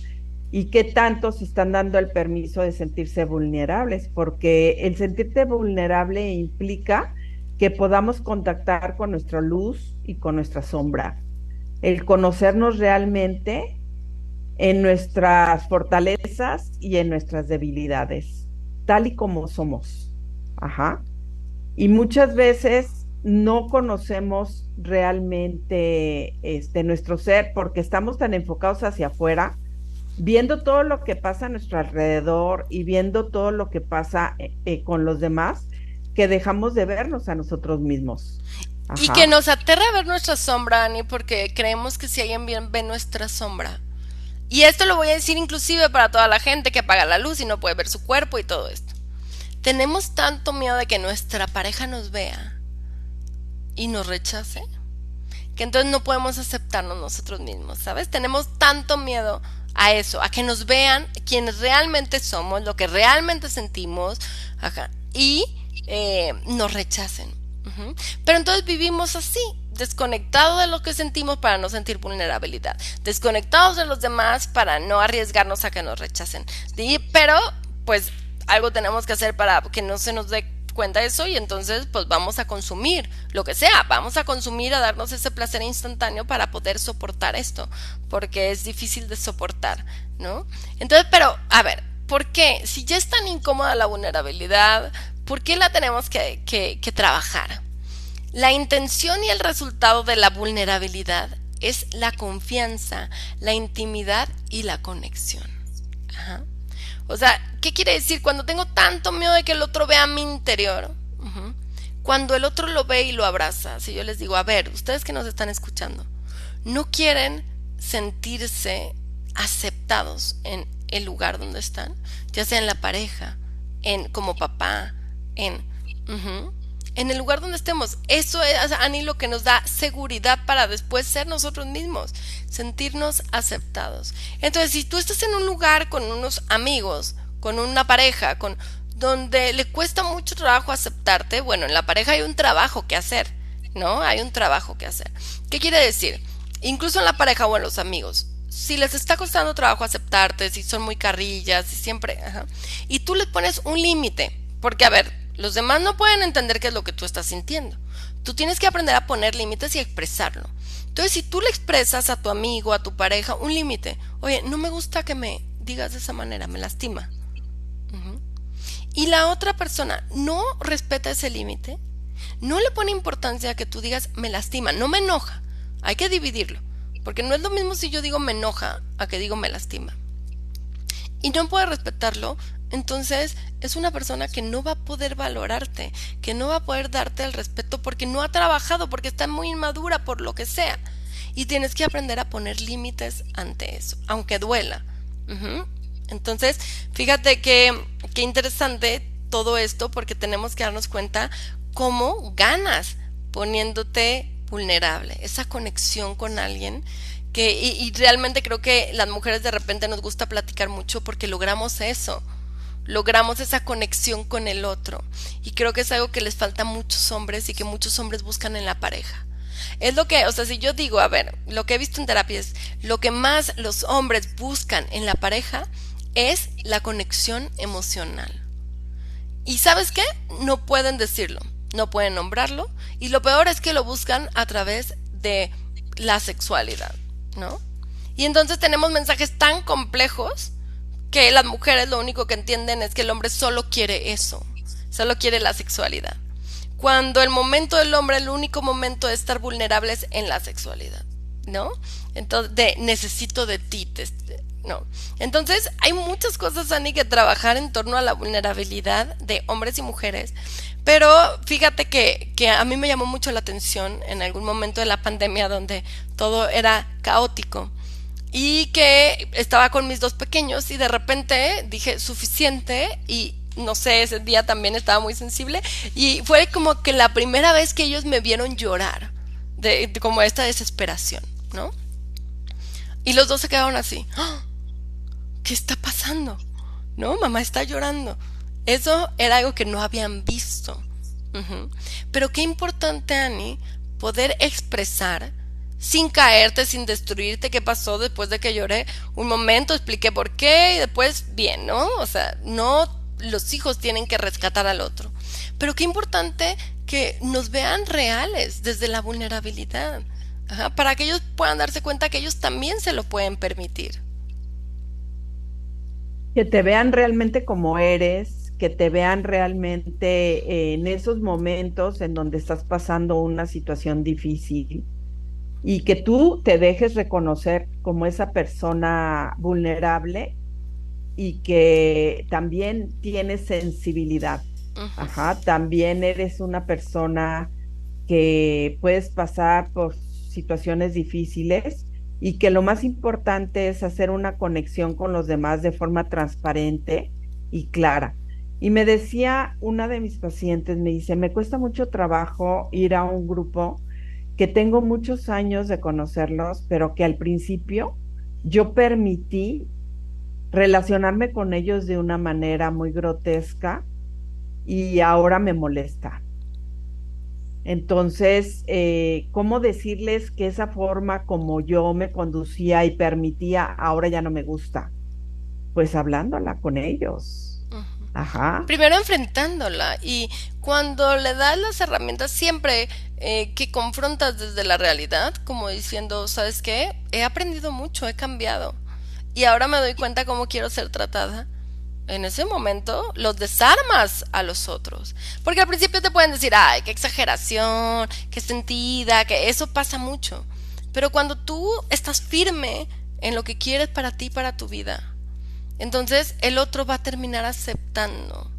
Y qué tanto se están dando el permiso de sentirse vulnerables, porque el sentirte vulnerable implica que podamos contactar con nuestra luz y con nuestra sombra, el conocernos realmente en nuestras fortalezas y en nuestras debilidades, tal y como somos. Ajá. Y muchas veces no conocemos realmente nuestro ser, porque estamos tan enfocados hacia afuera, viendo todo lo que pasa a nuestro alrededor y viendo todo lo que pasa con los demás, que dejamos de vernos a nosotros mismos. Y Ajá. que nos aterra ver nuestra sombra, Ani, porque creemos que si alguien bien ve nuestra sombra. Y esto lo voy a decir inclusive para toda la gente que apaga la luz y no puede ver su cuerpo y todo esto. Tenemos tanto miedo de que nuestra pareja nos vea y nos rechace, que entonces no podemos aceptarnos nosotros mismos, ¿sabes? Tenemos tanto miedo a eso, a que nos vean quienes realmente somos, lo que realmente sentimos, ajá, y nos rechacen. Pero entonces vivimos así, desconectados de lo que sentimos para no sentir vulnerabilidad, desconectados de los demás para no arriesgarnos a que nos rechacen. Pero pues algo tenemos que hacer para que no se nos dé cuenta de eso, y entonces pues vamos a consumir lo que sea, vamos a consumir, a darnos ese placer instantáneo para poder soportar esto, porque es difícil de soportar, ¿no? Entonces, pero a ver, ¿por qué? Si ya es tan incómoda la vulnerabilidad, ¿por qué la tenemos que trabajar? La intención y el resultado de la vulnerabilidad es la confianza, la intimidad y la conexión. Ajá. O sea, ¿qué quiere decir? Cuando tengo tanto miedo de que el otro vea mi interior, cuando el otro lo ve y lo abraza, si yo les digo, a ver, ustedes que nos están escuchando, no quieren sentirse aceptados en el lugar donde están, ya sea en la pareja, como papá, en el lugar donde estemos. Eso es, Ani, lo que nos da seguridad para después ser nosotros mismos, sentirnos aceptados. Entonces, si tú estás en un lugar con unos amigos, con una pareja, donde le cuesta mucho trabajo aceptarte, bueno, en la pareja hay un trabajo que hacer, ¿no? Hay un trabajo que hacer. ¿Qué quiere decir? Incluso en la pareja o en los amigos, si les está costando trabajo aceptarte, si son muy carrillas, si siempre, y tú les pones un límite, porque a ver, los demás no pueden entender qué es lo que tú estás sintiendo. Tú tienes que aprender a poner límites y a expresarlo. Entonces, si tú le expresas a tu amigo, a tu pareja, un límite, oye, no me gusta que me digas de esa manera, me lastima. Y la otra persona no respeta ese límite, no le pone importancia a que tú digas me lastima, no me enoja. Hay que dividirlo, porque no es lo mismo si yo digo me enoja a que digo me lastima. Y no puede respetarlo, entonces es una persona que no va a poder valorarte, que no va a poder darte el respeto porque no ha trabajado, porque está muy inmadura por lo que sea. Y tienes que aprender a poner límites ante eso, aunque duela. Entonces, fíjate qué interesante todo esto, porque tenemos que darnos cuenta cómo ganas poniéndote vulnerable, esa conexión con alguien y realmente creo que las mujeres de repente nos gusta platicar mucho porque logramos eso, logramos esa conexión con el otro, y creo que es algo que les falta a muchos hombres y que muchos hombres buscan en la pareja. Es lo que, o sea, si yo digo, a ver, lo que he visto en terapia es lo que más los hombres buscan en la pareja es la conexión emocional. ¿Y sabes qué? No pueden decirlo, no pueden nombrarlo, y lo peor es que lo buscan a través de la sexualidad, ¿no? Y entonces tenemos mensajes tan complejos que las mujeres lo único que entienden es que el hombre solo quiere eso, solo quiere la sexualidad. Cuando el momento del hombre, el único momento de estar vulnerable es en la sexualidad, ¿no? Entonces, necesito de ti, no. Entonces, hay muchas cosas, Ani, que trabajar en torno a la vulnerabilidad de hombres y mujeres. Pero fíjate que a mí me llamó mucho la atención en algún momento de la pandemia donde todo era caótico y que estaba con mis dos pequeños y de repente dije suficiente, y no sé, ese día también estaba muy sensible y fue como que la primera vez que ellos me vieron llorar de como esta desesperación, ¿no? Y los dos se quedaron así. ¡Ah! ¿Qué está pasando? ¿No? Mamá está llorando. Eso era algo que no habían visto. Pero qué importante, Ani, poder expresar sin caerte, sin destruirte qué pasó después de que lloré. Un momento expliqué por qué y después bien, ¿no? O sea, no, los hijos tienen que rescatar al otro. Pero qué importante que nos vean reales desde la vulnerabilidad, para que ellos puedan darse cuenta que ellos también se lo pueden permitir. Que te vean realmente como eres, que te vean realmente en esos momentos en donde estás pasando una situación difícil y que tú te dejes reconocer como esa persona vulnerable y que también tienes sensibilidad. También eres una persona que puedes pasar por situaciones difíciles y que lo más importante es hacer una conexión con los demás de forma transparente y clara. Y me decía una de mis pacientes, me dice, me cuesta mucho trabajo ir a un grupo que tengo muchos años de conocerlos, pero que al principio yo permití relacionarme con ellos de una manera muy grotesca y ahora me molesta. Entonces, ¿cómo decirles que esa forma como yo me conducía y permitía ahora ya no me gusta? Pues hablándola con ellos. Ujú. Ajá, Primero enfrentándola y cuando le das las herramientas siempre que confrontas desde la realidad, como diciendo, ¿sabes qué? He aprendido mucho, he cambiado y ahora me doy cuenta cómo quiero ser tratada. En ese momento los desarmas a los otros. Porque al principio te pueden decir, ay, qué exageración, qué sentida, que eso pasa mucho. Pero cuando tú estás firme en lo que quieres para ti, para tu vida, entonces el otro va a terminar aceptando.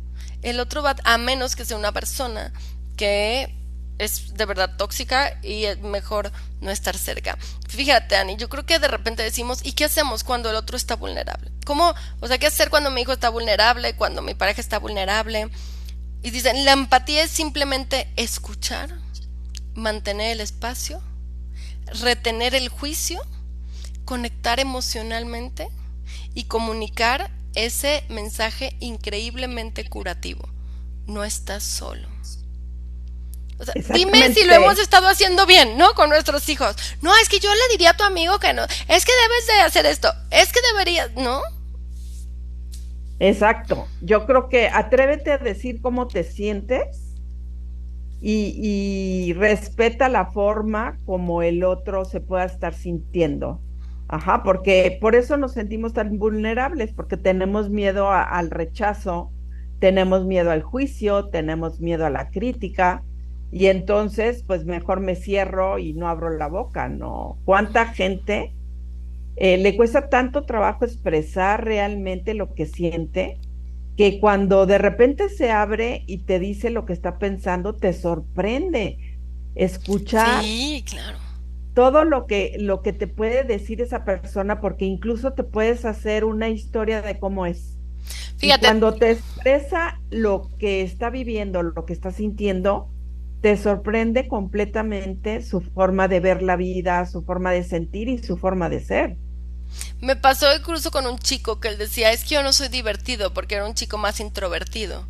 El otro va, a menos que sea una persona que es de verdad tóxica y es mejor no estar cerca. Fíjate, Ani, yo creo que de repente decimos, ¿y qué hacemos cuando el otro está vulnerable? ¿Cómo? O sea, ¿qué hacer cuando mi hijo está vulnerable, cuando mi pareja está vulnerable? Y dicen, la empatía es simplemente escuchar, mantener el espacio, retener el juicio, conectar emocionalmente y comunicar ese mensaje increíbmente curativo. No estás solo. O sea, dime si lo hemos exactamente, estado haciendo bien, ¿no? Con nuestros hijos. No, es que yo le diría a tu amigo que no. Es que debes de hacer esto. Es que deberías, ¿no? exacto. Yo creo que atrévete a decir cómo te sientes y respeta la forma como el otro se pueda estar sintiendo. Ajá, porque por eso nos sentimos tan vulnerables, porque tenemos miedo al rechazo, tenemos miedo al juicio, tenemos miedo a la crítica, y entonces, pues mejor me cierro y no abro la boca, ¿no? ¿Cuánta gente le cuesta tanto trabajo expresar realmente lo que siente? Que cuando de repente se abre y te dice lo que está pensando, te sorprende escuchar Sí, claro. todo lo que te puede decir esa persona, porque incluso te puedes hacer una historia de cómo es. Y Fíjate, cuando te expresa lo que está viviendo, lo que está sintiendo, te sorprende completamente su forma de ver la vida, su forma de sentir y su forma de ser. me pasó incluso con un chico que él decía, es que yo no soy divertido porque era un chico más introvertido.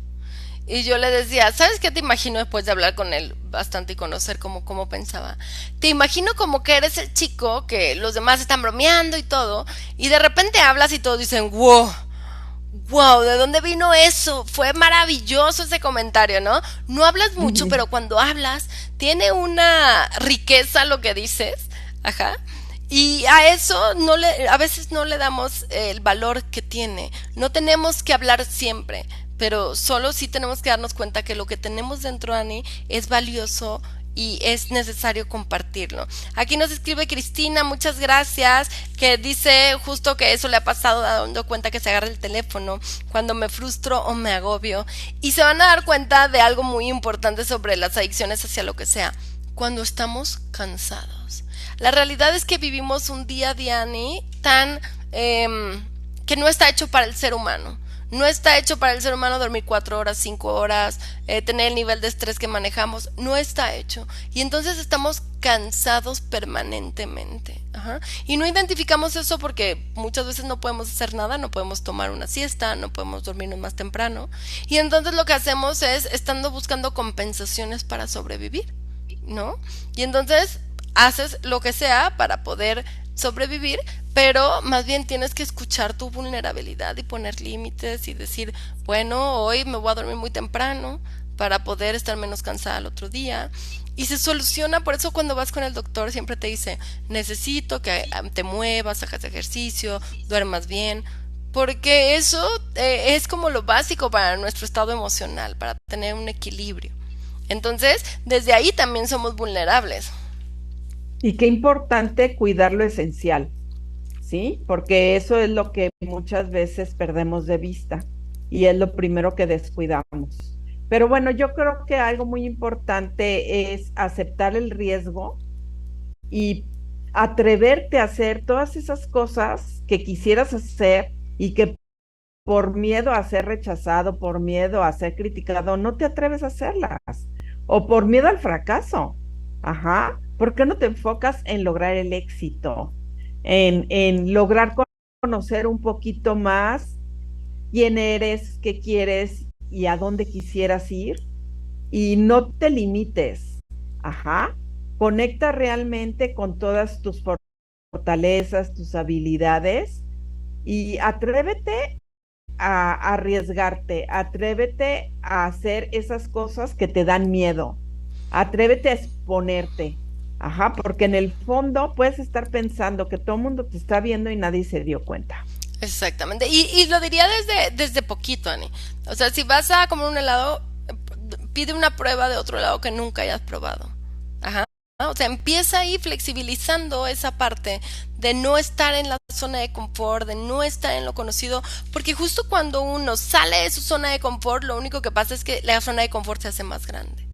Y yo le decía, ¿sabes qué te imagino después de hablar con él bastante y conocer cómo pensaba? Te imagino como que eres el chico que los demás están bromeando y todo, y de repente hablas y todos dicen, wow, wow, ¿de dónde vino eso? Fue maravilloso ese comentario, ¿no? No hablas mucho, Ujú. pero cuando hablas, tiene una riqueza lo que dices, ajá. Y a eso a veces no le damos el valor que tiene. No tenemos que hablar siempre, pero solo sí tenemos que darnos cuenta que lo que tenemos dentro, Ani, es valioso y es necesario compartirlo. Aquí nos escribe Cristina, muchas gracias, que dice justo que eso le ha pasado dando cuenta que se agarra el teléfono cuando me frustro o me agobio. Y se van a dar cuenta de algo muy importante sobre las adicciones hacia lo que sea, cuando estamos cansados. La realidad es que vivimos un día a día, Ani, tan que no está hecho para el ser humano. No está hecho para el ser humano dormir 4 horas, 5 horas, tener el nivel de estrés que manejamos. No está hecho. Y entonces estamos cansados permanentemente. Ajá. Y no identificamos eso porque muchas veces no podemos hacer nada, no podemos tomar una siesta, no podemos dormirnos más temprano. Y entonces lo que hacemos es estando buscando compensaciones para sobrevivir, ¿no? Y entonces haces lo que sea para poder sobrevivir, pero más bien tienes que escuchar tu vulnerabilidad y poner límites y decir, bueno, hoy me voy a dormir muy temprano para poder estar menos cansada el otro día. Y se soluciona, por eso cuando vas con el doctor siempre te dice, necesito que te muevas, hagas ejercicio, duermas bien, porque eso es como lo básico para nuestro estado emocional, para tener un equilibrio. Entonces, desde ahí también somos vulnerables. Y qué importante cuidar lo esencial, ¿sí? Porque eso es lo que muchas veces perdemos de vista y es lo primero que descuidamos. Pero bueno, yo creo que algo muy importante es aceptar el riesgo y atreverte a hacer todas esas cosas que quisieras hacer y que por miedo a ser rechazado, por miedo a ser criticado, no te atreves a hacerlas o por miedo al fracaso. Ajá, ¿Por qué no te enfocas en lograr el éxito? En lograr conocer un poquito más quién eres, qué quieres y a dónde quisieras ir. Y no te limites. Ajá. Conecta realmente con todas tus fortalezas, tus habilidades y atrévete a arriesgarte, atrévete a hacer esas cosas que te dan miedo, atrévete a exponerte. Ajá, porque en el fondo puedes estar pensando que todo el mundo te está viendo y nadie se dio cuenta. Exactamente. Y lo diría desde poquito, Ani. O sea, si vas a comer un helado, pide una prueba de otro helado que nunca hayas probado. Ajá. O sea, empieza ahí flexibilizando esa parte de no estar en la zona de confort, de no estar en lo conocido, porque justo cuando uno sale de su zona de confort, lo único que pasa es que la zona de confort se hace más grande.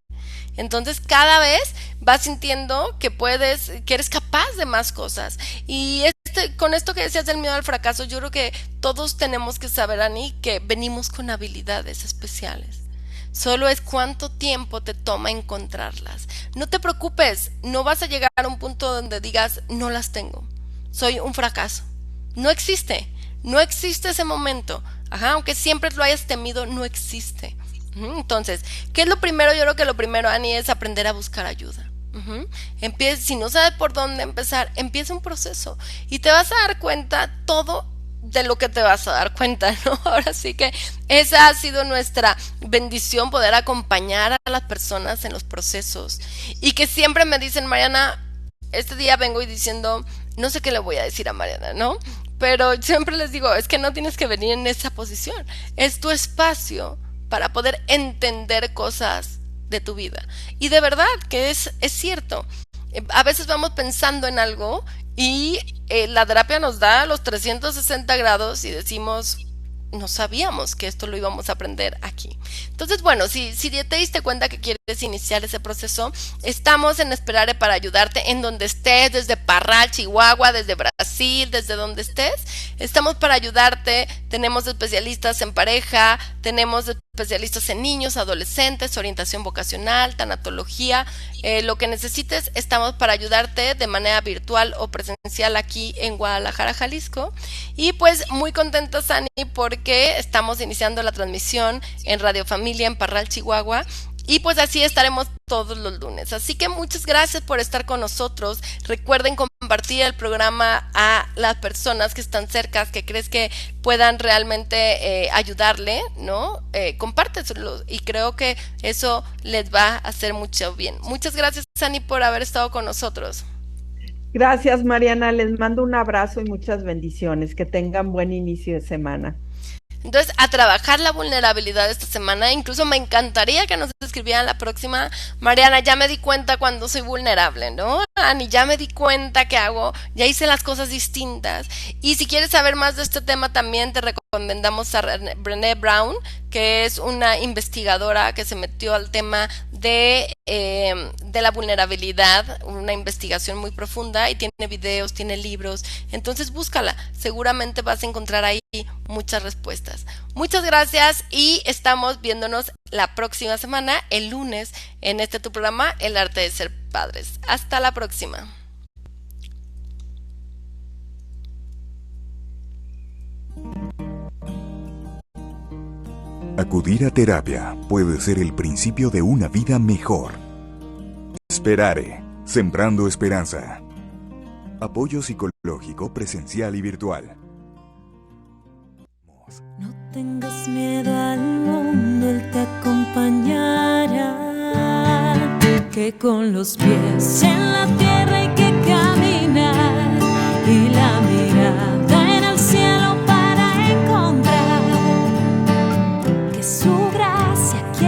Entonces cada vez vas sintiendo que puedes, que eres capaz de más cosas. Y con esto que decías del miedo al fracaso, yo creo que todos tenemos que saber, Ani, que venimos con habilidades especiales. Solo es cuánto tiempo te toma encontrarlas. No te preocupes, no vas a llegar a un punto donde digas, no las tengo, soy un fracaso. No existe, no existe ese momento. Ajá, aunque siempre lo hayas temido, no existe. Entonces, ¿qué es lo primero? Yo creo que lo primero, Ani, es aprender a buscar ayuda. Si no sabes por dónde empezar, empieza un proceso y te vas a dar cuenta todo de lo que te vas a dar cuenta, ¿no? Ahora sí que esa ha sido nuestra bendición, poder acompañar a las personas en los procesos y que siempre me dicen, Mariana, este día vengo y diciendo, no sé qué le voy a decir a Mariana, ¿no? Pero siempre les digo, es que no tienes que venir en esa posición, es tu espacio para poder entender cosas de tu vida. Y de verdad que es cierto. A veces vamos pensando en algo y la terapia nos da los 360 grados y decimos, no sabíamos que esto lo íbamos a aprender aquí. Entonces, bueno, si te diste cuenta que quieres iniciar ese proceso, estamos en Esperare para ayudarte en donde estés, desde Parral, Chihuahua, desde Brasil, desde donde estés. Estamos para ayudarte. Tenemos especialistas en pareja, tenemos especialistas en niños, adolescentes, orientación vocacional, tanatología, lo que necesites, estamos para ayudarte de manera virtual o presencial aquí en Guadalajara, Jalisco. Y pues muy contentos, Ani, porque estamos iniciando la transmisión en Radio Familia en Parral, Chihuahua. Y pues así estaremos todos los lunes. Así que muchas gracias por estar con nosotros. Recuerden compartir el programa a las personas que están cerca, que crees que puedan realmente ayudarle, ¿no? Compárteselo y creo que eso les va a hacer mucho bien. Muchas gracias, Ani, por haber estado con nosotros. Gracias, Mariana. Les mando un abrazo y muchas bendiciones. Que tengan buen inicio de semana. Entonces, a trabajar la vulnerabilidad esta semana. Incluso me encantaría que nos escribieran la próxima, Mariana, ya me di cuenta cuando soy vulnerable, ¿no? Ani, ya me di cuenta que hago, ya hice las cosas distintas. Y si quieres saber más de este tema, también te recomendamos a Brené Brown, que es una investigadora que se metió al tema de la vulnerabilidad, una investigación muy profunda, y tiene videos, tiene libros. Entonces búscala, seguramente vas a encontrar ahí muchas respuestas. Muchas gracias y estamos viéndonos la próxima semana, el lunes, en tu programa, El Arte de Ser Padres. Hasta la próxima. Acudir a terapia puede ser el principio de una vida mejor. Esperare, sembrando esperanza. Apoyo psicológico presencial y virtual. No tengas miedo al mundo, él te acompañará. Que con los pies en la tierra hay que caminar y la mirada en el cielo para encontrar que su gracia quiere